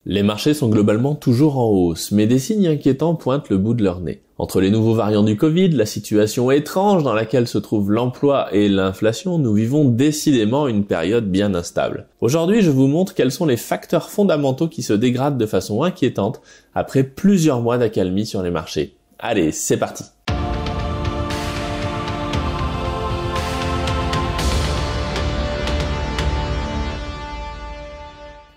Les marchés sont globalement toujours en hausse, mais des signes inquiétants pointent le bout de leur nez. Entre les nouveaux variants du Covid, la situation étrange dans laquelle se trouve l'emploi et l'inflation, nous vivons décidément une période bien instable. Aujourd'hui, je vous montre quels sont les facteurs fondamentaux qui se dégradent de façon inquiétante après plusieurs mois d'accalmie sur les marchés. Allez, c'est parti!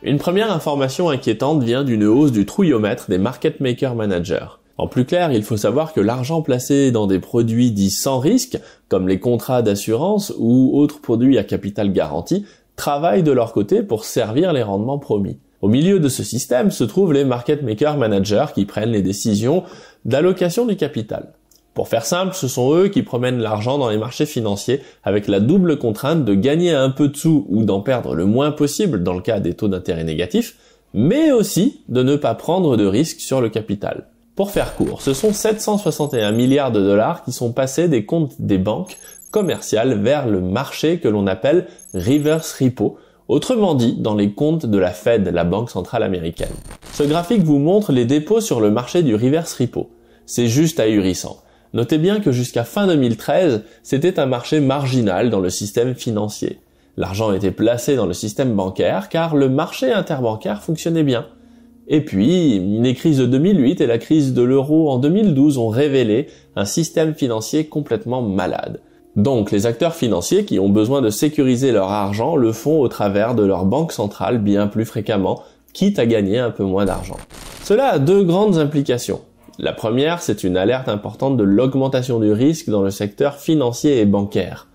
Une première information inquiétante vient d'une hausse du trouillomètre des market maker managers. En plus clair, il faut savoir que l'argent placé dans des produits dits sans risque, comme les contrats d'assurance ou autres produits à capital garanti, travaille de leur côté pour servir les rendements promis. Au milieu de ce système se trouvent les market maker managers qui prennent les décisions d'allocation du capital. Pour faire simple, ce sont eux qui promènent l'argent dans les marchés financiers avec la double contrainte de gagner un peu de sous ou d'en perdre le moins possible dans le cas des taux d'intérêt négatifs, mais aussi de ne pas prendre de risques sur le capital. Pour faire court, ce sont 761 milliards de dollars qui sont passés des comptes des banques commerciales vers le marché que l'on appelle reverse repo, autrement dit dans les comptes de la Fed, la banque centrale américaine. Ce graphique vous montre les dépôts sur le marché du reverse repo. C'est juste ahurissant. Notez bien que jusqu'à fin 2013, c'était un marché marginal dans le système financier. L'argent était placé dans le système bancaire car le marché interbancaire fonctionnait bien. Et puis, les crises de 2008 et la crise de l'euro en 2012 ont révélé un système financier complètement malade. Donc, les acteurs financiers qui ont besoin de sécuriser leur argent le font au travers de leur banque centrale bien plus fréquemment, quitte à gagner un peu moins d'argent. Cela a deux grandes implications. La première, c'est une alerte importante de l'augmentation du risque dans le secteur financier et bancaire.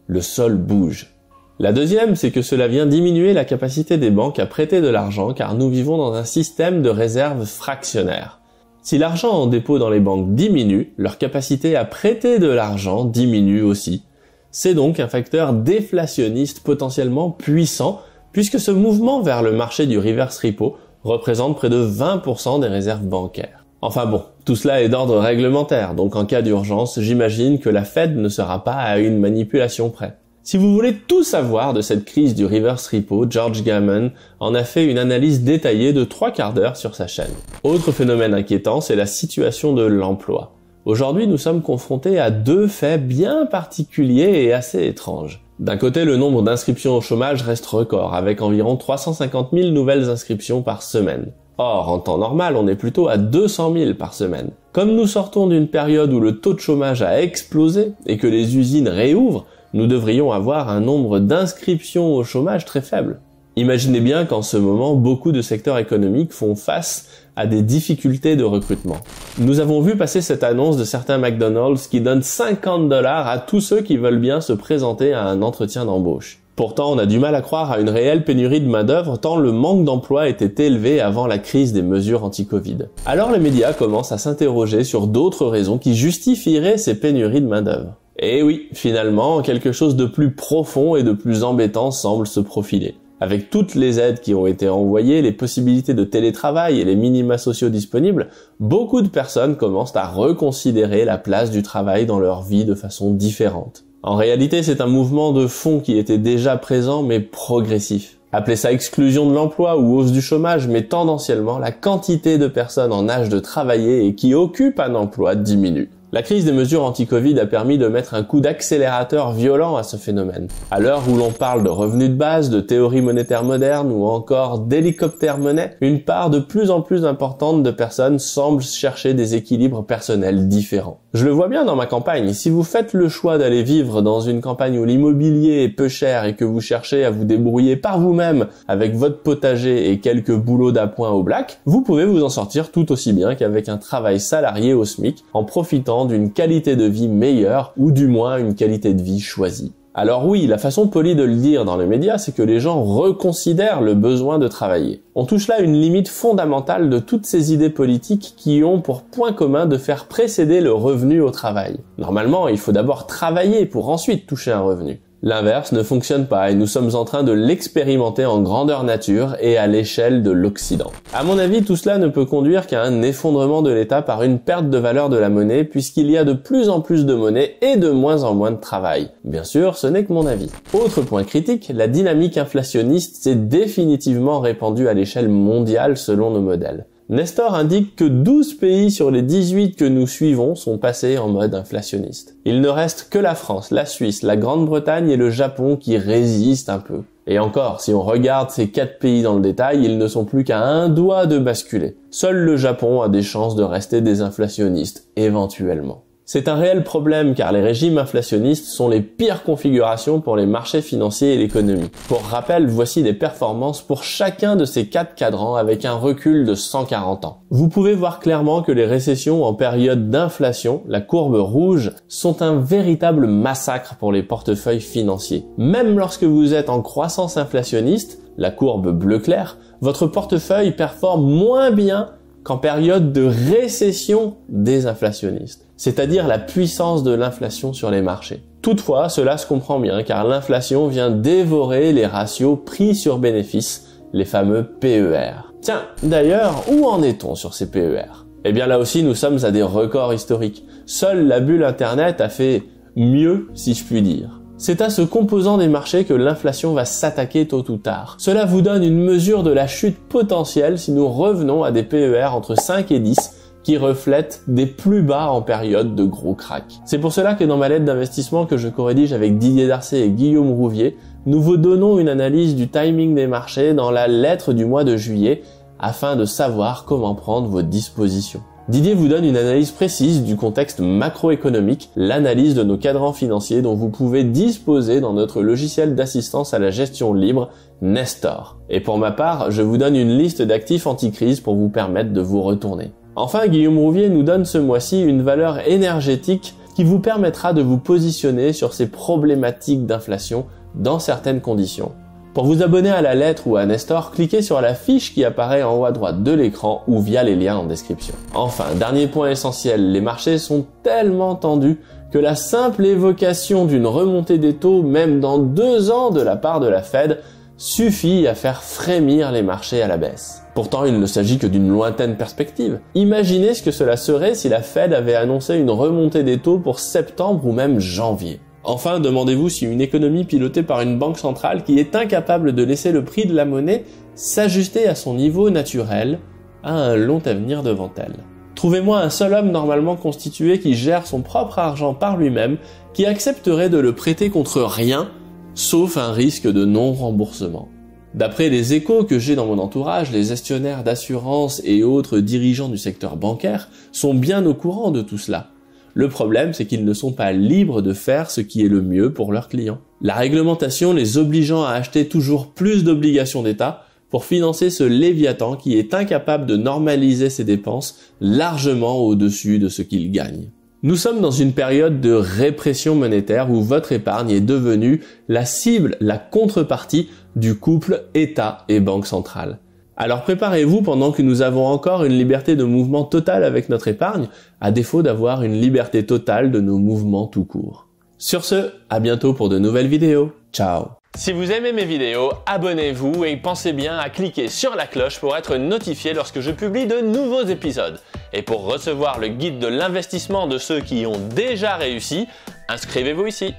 Le sol bouge. La deuxième, c'est que cela vient diminuer la capacité des banques à prêter de l'argent car nous vivons dans un système de réserve fractionnaire. Si l'argent en dépôt dans les banques diminue, leur capacité à prêter de l'argent diminue aussi. C'est donc un facteur déflationniste potentiellement puissant puisque ce mouvement vers le marché du reverse repo représente près de 20% des réserves bancaires. Enfin bon, tout cela est d'ordre réglementaire, donc en cas d'urgence, j'imagine que la Fed ne sera pas à une manipulation près. Si vous voulez tout savoir de cette crise du reverse repo, George Gammon en a fait une analyse détaillée de 3/4 d'heure sur sa chaîne. Autre phénomène inquiétant, c'est la situation de l'emploi. Aujourd'hui, nous sommes confrontés à deux faits bien particuliers et assez étranges. D'un côté, le nombre d'inscriptions au chômage reste record, avec environ 350 000 nouvelles inscriptions par semaine. Or, en temps normal, on est plutôt à 200 000 par semaine. Comme nous sortons d'une période où le taux de chômage a explosé et que les usines réouvrent, nous devrions avoir un nombre d'inscriptions au chômage très faible. Imaginez bien qu'en ce moment, beaucoup de secteurs économiques font face à des difficultés de recrutement. Nous avons vu passer cette annonce de certains McDonald's qui donnent $50 à tous ceux qui veulent bien se présenter à un entretien d'embauche. Pourtant, on a du mal à croire à une réelle pénurie de main-d'œuvre tant le manque d'emploi était élevé avant la crise des mesures anti-Covid. Alors les médias commencent à s'interroger sur d'autres raisons qui justifieraient ces pénuries de main-d'œuvre. Et oui, finalement, quelque chose de plus profond et de plus embêtant semble se profiler. Avec toutes les aides qui ont été envoyées, les possibilités de télétravail et les minima sociaux disponibles, beaucoup de personnes commencent à reconsidérer la place du travail dans leur vie de façon différente. En réalité, c'est un mouvement de fond qui était déjà présent mais progressif. Appelez ça exclusion de l'emploi ou hausse du chômage, mais tendanciellement, la quantité de personnes en âge de travailler et qui occupent un emploi diminue. La crise des mesures anti-Covid a permis de mettre un coup d'accélérateur violent à ce phénomène. À l'heure où l'on parle de revenus de base, de théorie monétaire moderne ou encore d'hélicoptère-monnaie, une part de plus en plus importante de personnes semble chercher des équilibres personnels différents. Je le vois bien dans ma campagne, si vous faites le choix d'aller vivre dans une campagne où l'immobilier est peu cher et que vous cherchez à vous débrouiller par vous-même avec votre potager et quelques boulots d'appoint au black, vous pouvez vous en sortir tout aussi bien qu'avec un travail salarié au SMIC en profitant d'une qualité de vie meilleure ou du moins une qualité de vie choisie. Alors oui, la façon polie de le dire dans les médias, c'est que les gens reconsidèrent le besoin de travailler. On touche là une limite fondamentale de toutes ces idées politiques qui ont pour point commun de faire précéder le revenu au travail. Normalement, il faut d'abord travailler pour ensuite toucher un revenu. L'inverse ne fonctionne pas et nous sommes en train de l'expérimenter en grandeur nature et à l'échelle de l'Occident. À mon avis, tout cela ne peut conduire qu'à un effondrement de l'État par une perte de valeur de la monnaie puisqu'il y a de plus en plus de monnaie et de moins en moins de travail. Bien sûr, ce n'est que mon avis. Autre point critique, la dynamique inflationniste s'est définitivement répandue à l'échelle mondiale selon nos modèles. Nestor indique que 12 pays sur les 18 que nous suivons sont passés en mode inflationniste. Il ne reste que la France, la Suisse, la Grande-Bretagne et le Japon qui résistent un peu. Et encore, si on regarde ces 4 pays dans le détail, ils ne sont plus qu'à un doigt de basculer. Seul le Japon a des chances de rester désinflationniste, éventuellement. C'est un réel problème car les régimes inflationnistes sont les pires configurations pour les marchés financiers et l'économie. Pour rappel, voici des performances pour chacun de ces 4 cadrans avec un recul de 140 ans. Vous pouvez voir clairement que les récessions en période d'inflation, la courbe rouge, sont un véritable massacre pour les portefeuilles financiers. Même lorsque vous êtes en croissance inflationniste, la courbe bleu clair, votre portefeuille performe moins bien qu'en période de récession désinflationniste, c'est-à-dire la puissance de l'inflation sur les marchés. Toutefois, cela se comprend bien car l'inflation vient dévorer les ratios prix sur bénéfice, les fameux PER. Tiens, d'ailleurs, où en est-on sur ces PER? Eh bien là aussi, nous sommes à des records historiques. Seule la bulle Internet a fait mieux, si je puis dire. C'est à ce composant des marchés que l'inflation va s'attaquer tôt ou tard. Cela vous donne une mesure de la chute potentielle si nous revenons à des PER entre 5 et 10 qui reflètent des plus bas en période de gros crack. C'est pour cela que dans ma lettre d'investissement que je co-rédige avec Didier Darcet et Guillaume Rouvier, nous vous donnons une analyse du timing des marchés dans la lettre du mois de juillet afin de savoir comment prendre vos dispositions. Didier vous donne une analyse précise du contexte macroéconomique, l'analyse de nos cadrans financiers dont vous pouvez disposer dans notre logiciel d'assistance à la gestion libre, Nestor. Et pour ma part, je vous donne une liste d'actifs anti-crise pour vous permettre de vous retourner. Enfin, Guillaume Rouvier nous donne ce mois-ci une valeur énergétique qui vous permettra de vous positionner sur ces problématiques d'inflation dans certaines conditions. Pour vous abonner à la lettre ou à Nestor, cliquez sur la fiche qui apparaît en haut à droite de l'écran ou via les liens en description. Enfin, dernier point essentiel, les marchés sont tellement tendus que la simple évocation d'une remontée des taux, même dans 2 ans de la part de la Fed, suffit à faire frémir les marchés à la baisse. Pourtant, il ne s'agit que d'une lointaine perspective. Imaginez ce que cela serait si la Fed avait annoncé une remontée des taux pour septembre ou même janvier. Enfin, demandez-vous si une économie pilotée par une banque centrale qui est incapable de laisser le prix de la monnaie s'ajuster à son niveau naturel a un long avenir devant elle. Trouvez-moi un seul homme normalement constitué qui gère son propre argent par lui-même, qui accepterait de le prêter contre rien, sauf un risque de non-remboursement. D'après les échos que j'ai dans mon entourage, les gestionnaires d'assurance et autres dirigeants du secteur bancaire sont bien au courant de tout cela. Le problème, c'est qu'ils ne sont pas libres de faire ce qui est le mieux pour leurs clients. La réglementation les obligeant à acheter toujours plus d'obligations d'État pour financer ce léviathan qui est incapable de normaliser ses dépenses largement au-dessus de ce qu'il gagne. Nous sommes dans une période de répression monétaire où votre épargne est devenue la cible, la contrepartie du couple État et Banque centrale. Alors préparez-vous pendant que nous avons encore une liberté de mouvement totale avec notre épargne, à défaut d'avoir une liberté totale de nos mouvements tout court. Sur ce, à bientôt pour de nouvelles vidéos. Ciao! Si vous aimez mes vidéos, abonnez-vous et pensez bien à cliquer sur la cloche pour être notifié lorsque je publie de nouveaux épisodes. Et pour recevoir le guide de l'investissement de ceux qui y ont déjà réussi, inscrivez-vous ici.